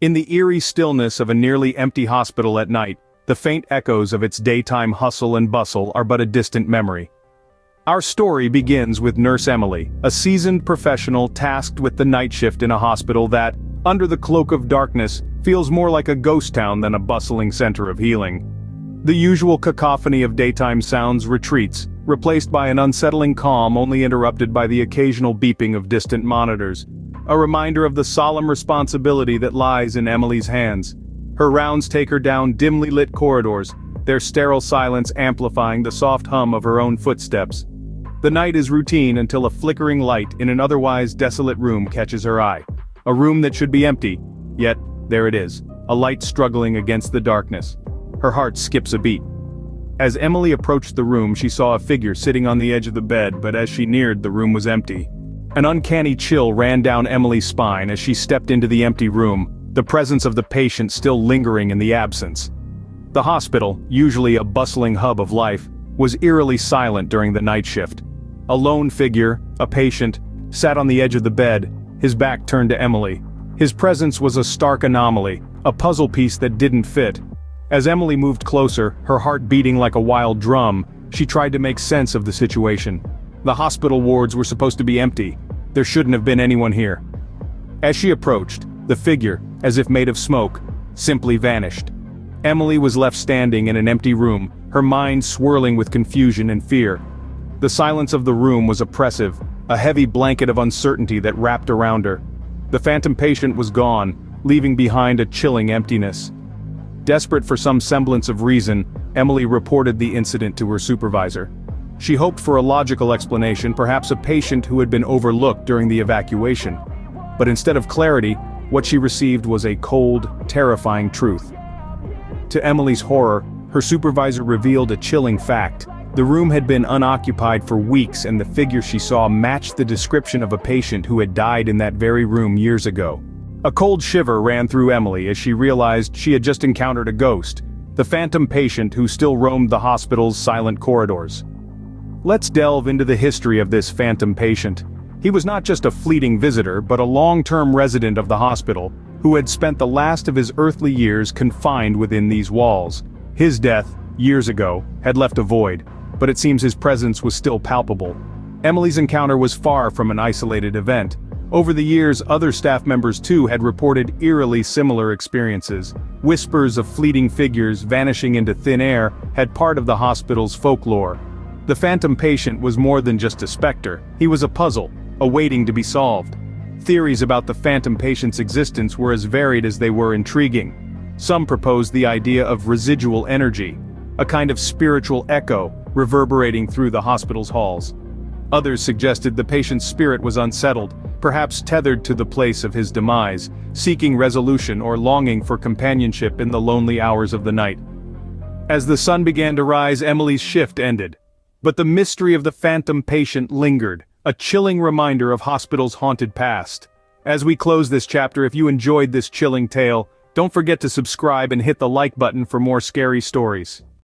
In the eerie stillness of a nearly empty hospital at night, the faint echoes of its daytime hustle and bustle are but a distant memory. Our story begins with Nurse Emily, a seasoned professional tasked with the night shift in a hospital that, under the cloak of darkness, feels more like a ghost town than a bustling center of healing. The usual cacophony of daytime sounds retreats, replaced by an unsettling calm only interrupted by the occasional beeping of distant monitors, a reminder of the solemn responsibility that lies in Emily's hands. Her rounds take her down dimly lit corridors, their sterile silence amplifying the soft hum of her own footsteps. The night is routine until a flickering light in an otherwise desolate room catches her eye. A room that should be empty, yet, there it is, a light struggling against the darkness. Her heart skips a beat. As Emily approached the room, she saw a figure sitting on the edge of the bed, but as she neared, the room was empty. An uncanny chill ran down Emily's spine as she stepped into the empty room, the presence of the patient still lingering in the absence. The hospital, usually a bustling hub of life, was eerily silent during the night shift. A lone figure, a patient, sat on the edge of the bed, his back turned to Emily. His presence was a stark anomaly, a puzzle piece that didn't fit. As Emily moved closer, her heart beating like a wild drum, she tried to make sense of the situation. The hospital wards were supposed to be empty. There shouldn't have been anyone here. As she approached, the figure, as if made of smoke, simply vanished. Emily was left standing in an empty room, her mind swirling with confusion and fear. The silence of the room was oppressive, a heavy blanket of uncertainty that wrapped around her. The phantom patient was gone, leaving behind a chilling emptiness. Desperate for some semblance of reason, Emily reported the incident to her supervisor. She hoped for a logical explanation, perhaps a patient who had been overlooked during the evacuation. But instead of clarity, what she received was a cold, terrifying truth. To Emily's horror, her supervisor revealed a chilling fact. The room had been unoccupied for weeks, and the figure she saw matched the description of a patient who had died in that very room years ago. A cold shiver ran through Emily as she realized she had just encountered a ghost, the phantom patient who still roamed the hospital's silent corridors. Let's delve into the history of this phantom patient. He was not just a fleeting visitor, but a long-term resident of the hospital, who had spent the last of his earthly years confined within these walls. His death, years ago, had left a void, but it seems his presence was still palpable. Emily's encounter was far from an isolated event. Over the years, other staff members too had reported eerily similar experiences. Whispers of fleeting figures vanishing into thin air had part of the hospital's folklore. The phantom patient was more than just a specter, he was a puzzle, awaiting to be solved. Theories about the phantom patient's existence were as varied as they were intriguing. Some proposed the idea of residual energy, a kind of spiritual echo reverberating through the hospital's halls. Others suggested the patient's spirit was unsettled, perhaps tethered to the place of his demise, seeking resolution or longing for companionship in the lonely hours of the night. As the sun began to rise, Emily's shift ended. But the mystery of the phantom patient lingered, a chilling reminder of hospital's haunted past. As we close this chapter, if you enjoyed this chilling tale, don't forget to subscribe and hit the like button for more scary stories.